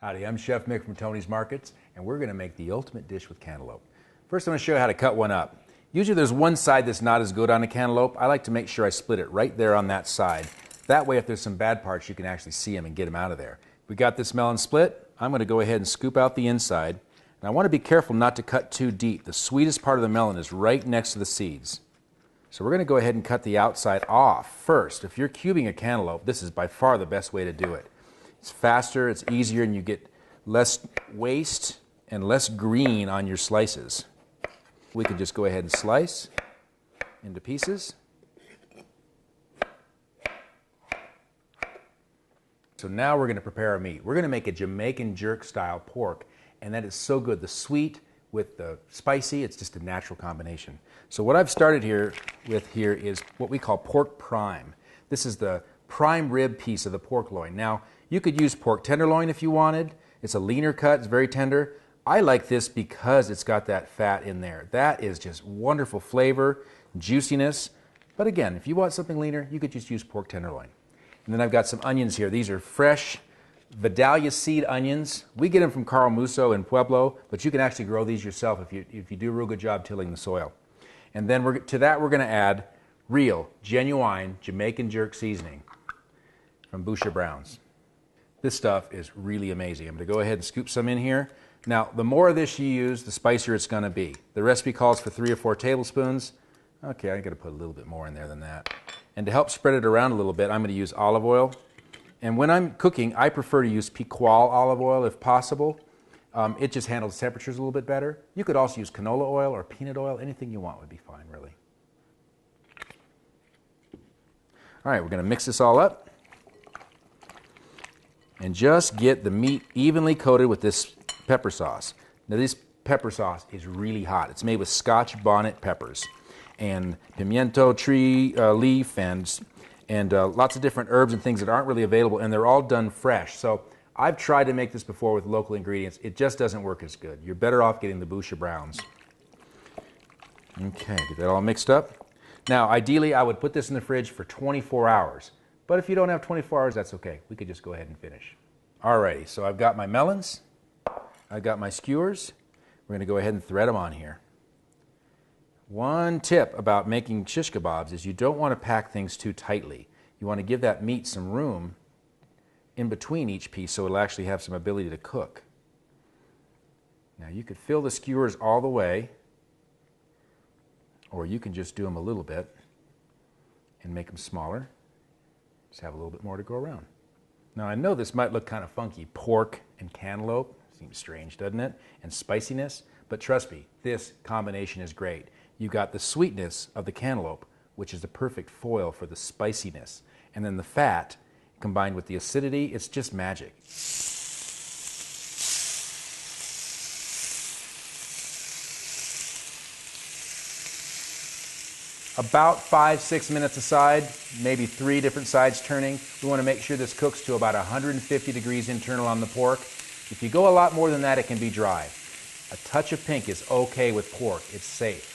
Howdy, I'm Chef Mick from Tony's Markets, and we're going to make the ultimate dish with cantaloupe. First, I'm going to show you how to cut one up. Usually there's one side that's not as good on a cantaloupe. I like to make sure I split it right there on that side. That way, if there's some bad parts, you can actually see them and get them out of there. We got this melon split. I'm going to go ahead and scoop out the inside. And I want to be careful not to cut too deep. The sweetest part of the melon is right next to the seeds. So we're going to go ahead and cut the outside off first. If you're cubing a cantaloupe, this is by far the best way to do it. It's faster, it's easier, and you get less waste and less green on your slices. We can just go ahead and slice into pieces. So now we're going to prepare our meat. We're going to make a Jamaican jerk style pork, and that is so good. The sweet with the spicy, it's just a natural combination. So what I've started here is what we call pork prime. This is the prime rib piece of the pork loin. Now, you could use pork tenderloin if you wanted. It's a leaner cut, it's very tender. I like this because it's got that fat in there. That is just wonderful flavor, juiciness. But again, if you want something leaner, you could just use pork tenderloin. And then I've got some onions here. These are fresh Vidalia seed onions. We get them from Carl Musso in Pueblo, but you can actually grow these yourself if you do a real good job tilling the soil. And then to that we're going to add real, genuine Jamaican jerk seasoning from Boucher Brown's. This stuff is really amazing. I'm going to go ahead and scoop some in here. Now, the more of this you use, the spicier it's going to be. The recipe calls for 3 or 4 tablespoons. Okay, I'm going to put a little bit more in there than that. And to help spread it around a little bit, I'm going to use olive oil. And when I'm cooking, I prefer to use Piqual olive oil if possible. It just handles temperatures a little bit better. You could also use canola oil or peanut oil. Anything you want would be fine, really. All right, we're going to mix this all up. And just get the meat evenly coated with this pepper sauce. Now this pepper sauce is really hot. It's made with Scotch bonnet peppers and pimiento tree leaf and lots of different herbs and things that aren't really available, and they're all done fresh. So I've tried to make this before with local ingredients. It just doesn't work as good. You're better off getting the Boucher Browns. Okay, get that all mixed up. Now ideally I would put this in the fridge for 24 hours. But if you don't have 24 hours, that's okay. We could just go ahead and finish. Alrighty, so I've got my melons. I've got my skewers. We're going to go ahead and thread them on here. One tip about making shish kebabs is you don't want to pack things too tightly. You want to give that meat some room in between each piece so it'll actually have some ability to cook. Now you could fill the skewers all the way, or you can just do them a little bit and make them smaller. Just have a little bit more to go around. Now I know this might look kind of funky. Pork and cantaloupe, seems strange, doesn't it? And spiciness, but trust me, this combination is great. You got the sweetness of the cantaloupe, which is the perfect foil for the spiciness. And then the fat, combined with the acidity, it's just magic. About 5-6 minutes aside, maybe 3 different sides turning. We want to make sure this cooks to about 150 degrees internal on the pork. If you go a lot more than that, it can be dry. A touch of pink is okay with pork. It's safe.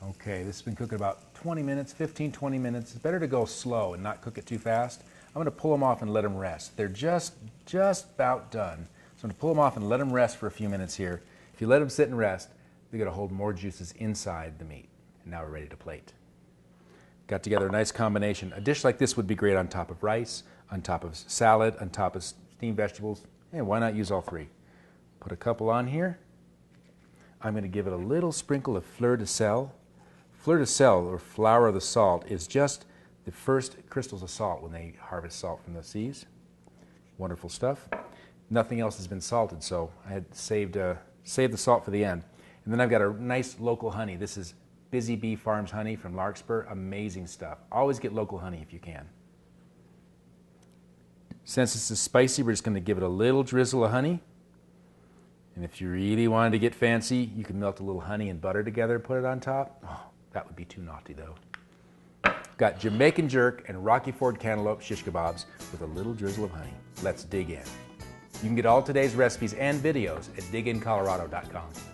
Okay, this has been cooking about 20 minutes, 15-20 minutes. It's better to go slow and not cook it too fast. I'm going to pull them off and let them rest. They're just about done. So I'm going to pull them off and let them rest for a few minutes here. If you let them sit and rest, they're going to hold more juices inside the meat. And now we're ready to plate. Got together a nice combination. A dish like this would be great on top of rice, on top of salad, on top of steamed vegetables. Hey, why not use all 3? Put a couple on here. I'm going to give it a little sprinkle of fleur de sel. Fleur de sel, or flower of the salt, is just the first crystals of salt when they harvest salt from the seas. Wonderful stuff. Nothing else has been salted, so I had saved the salt for the end. And then I've got a nice local honey. This is Busy Bee Farms honey from Larkspur. Amazing stuff. Always get local honey if you can. Since this is spicy, we're just going to give it a little drizzle of honey. And if you really wanted to get fancy, you can melt a little honey and butter together and put it on top. Oh, that would be too naughty though. Got Jamaican jerk and Rocky Ford cantaloupe shish kebabs with a little drizzle of honey. Let's dig in. You can get all today's recipes and videos at digincolorado.com.